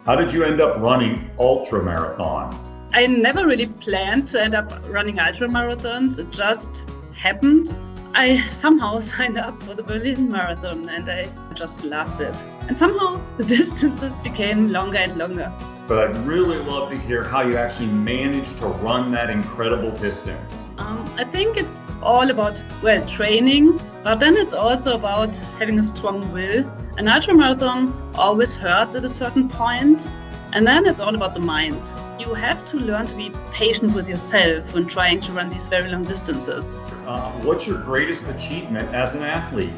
How did you end up running ultra marathons? I never really planned to end up running ultra marathons. It just happened. I somehow signed up for the Berlin Marathon and I just loved it. And somehow the distances became longer and longer. But I'd really love to hear how you actually managed to run that incredible distance. I think it's all about, training, but then it's also about having a strong will. An ultramarathon always hurts at a certain point, and then it's all about the mind. You have to learn to be patient with yourself when trying to run these very long distances. What's your greatest achievement as an athlete?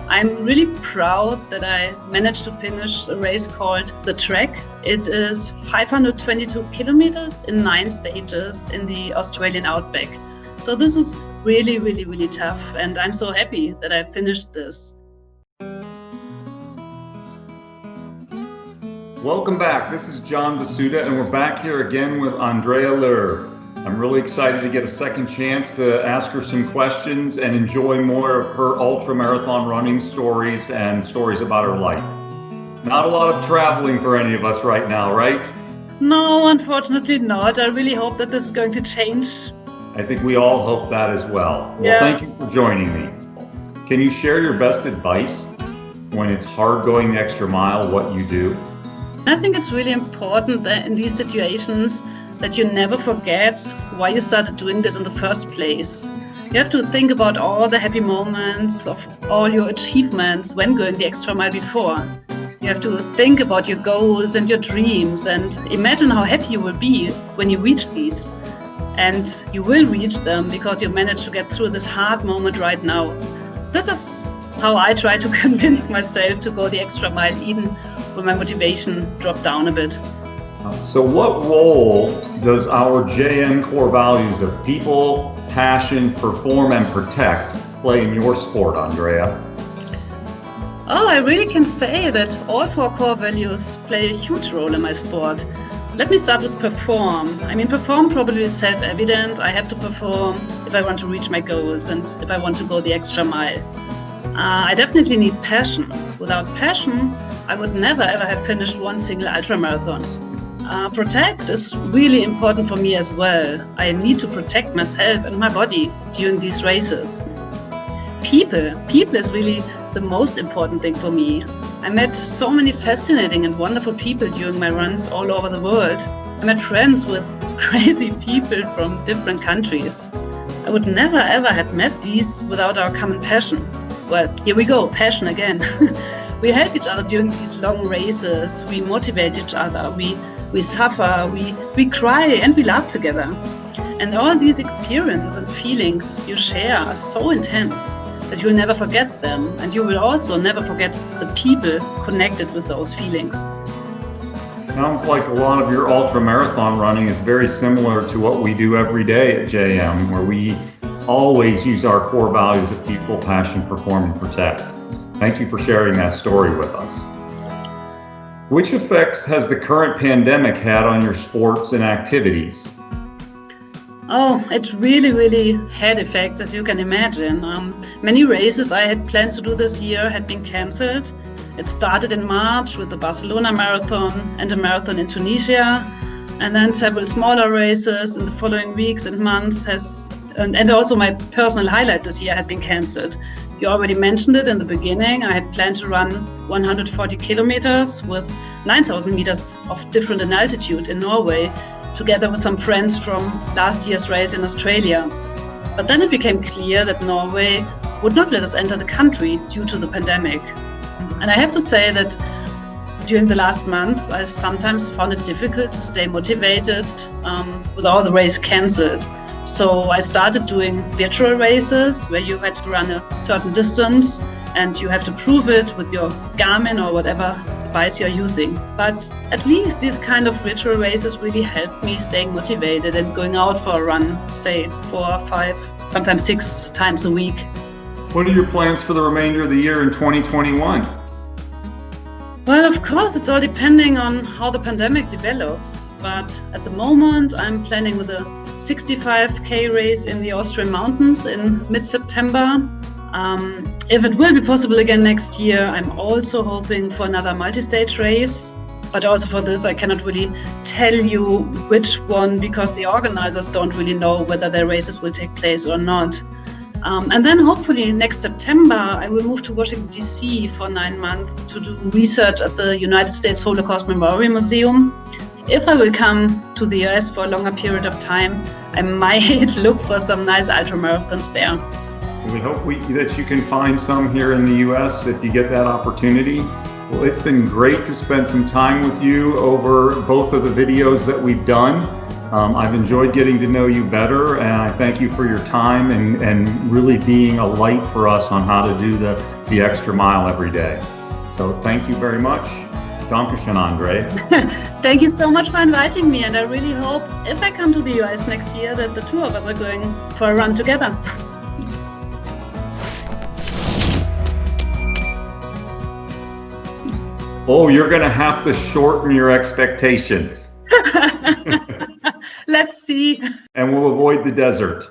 I'm really proud that I managed to finish a race called The Trek. It is 522 kilometers in 9 stages in the Australian outback. So this was really, really, really tough, and I'm so happy that I finished this. Welcome back. This is John Vasuta, and we're back here again with Andrea Löw. I'm really excited to get a second chance to ask her some questions and enjoy more of her ultra marathon running stories and stories about her life. Not a lot of traveling for any of us right now, right? No, unfortunately not. I really hope that this is going to change. I think we all hope that as well. Well, yeah. Thank you for joining me. Can you share your best advice when it's hard going the extra mile, what you do? I think it's really important that in these situations that you never forget why you started doing this in the first place. You have to think about all the happy moments of all your achievements when going the extra mile before. You have to think about your goals and your dreams and imagine how happy you will be when you reach these. And you will reach them because you managed to get through this hard moment right now. This is how I try to convince myself to go the extra mile, even when my motivation dropped down a bit. So what role does our JM core values of people, passion, perform, and protect play in your sport, Andrea? Oh, I really can say that all 4 core values play a huge role in my sport. Let me start with perform. Perform probably is self-evident. I have to perform if I want to reach my goals and if I want to go the extra mile. I definitely need passion. Without passion, I would never ever have finished one single ultramarathon. Protect is really important for me as well. I need to protect myself and my body during these races. People is really the most important thing for me. I met so many fascinating and wonderful people during my runs all over the world. I met friends with crazy people from different countries. I would never ever have met these without our common passion. Well, here we go, passion again. We help each other during these long races. We motivate each other. We suffer, we cry, and we laugh together. And all these experiences and feelings you share are so intense that you'll never forget them. And you will also never forget the people connected with those feelings. Sounds like a lot of your ultra marathon running is very similar to what we do every day at JM, where we always use our core values of people, passion, perform, and protect. Thank you for sharing that story with us. Which effects has the current pandemic had on your sports and activities? Oh, it really, really had effects, as you can imagine. Many races I had planned to do this year had been cancelled. It started in March with the Barcelona Marathon and a marathon in Tunisia, and then several smaller races in the following weeks and months and also my personal highlight this year had been cancelled. You already mentioned it in the beginning. I had planned to run 140 kilometers with 9,000 meters of difference in altitude in Norway, together with some friends from last year's race in Australia. But then it became clear that Norway would not let us enter the country due to the pandemic. And I have to say that during the last month, I sometimes found it difficult to stay motivated with all the race cancelled. So I started doing virtual races where you had to run a certain distance and you have to prove it with your Garmin or whatever device you're using. But at least these kind of virtual races really helped me staying motivated and going out for a run, say 4, 5, sometimes 6 times a week. What are your plans for the remainder of the year in 2021? Well, of course, it's all depending on how the pandemic develops. But at the moment, I'm planning with a 65K race in the Austrian mountains in mid-September. If it will be possible again next year, I'm also hoping for another multi-stage race. But also for this, I cannot really tell you which one, because the organizers don't really know whether their races will take place or not. And then hopefully next September, I will move to Washington, D.C. for 9 months to do research at the United States Holocaust Memorial Museum. If I will come to the US for a longer period of time, I might look for some nice ultramarathons there. We hope that you can find some here in the US if you get that opportunity. Well, it's been great to spend some time with you over both of the videos that we've done. I've enjoyed getting to know you better, and I thank you for your time and really being a light for us on how to do the extra mile every day. So thank you very much. Dankeschön, Andrea. Thank you so much for inviting me, and I really hope if I come to the US next year that the two of us are going for a run together. Oh, you're going to have to shorten your expectations. Let's see. And we'll avoid the desert.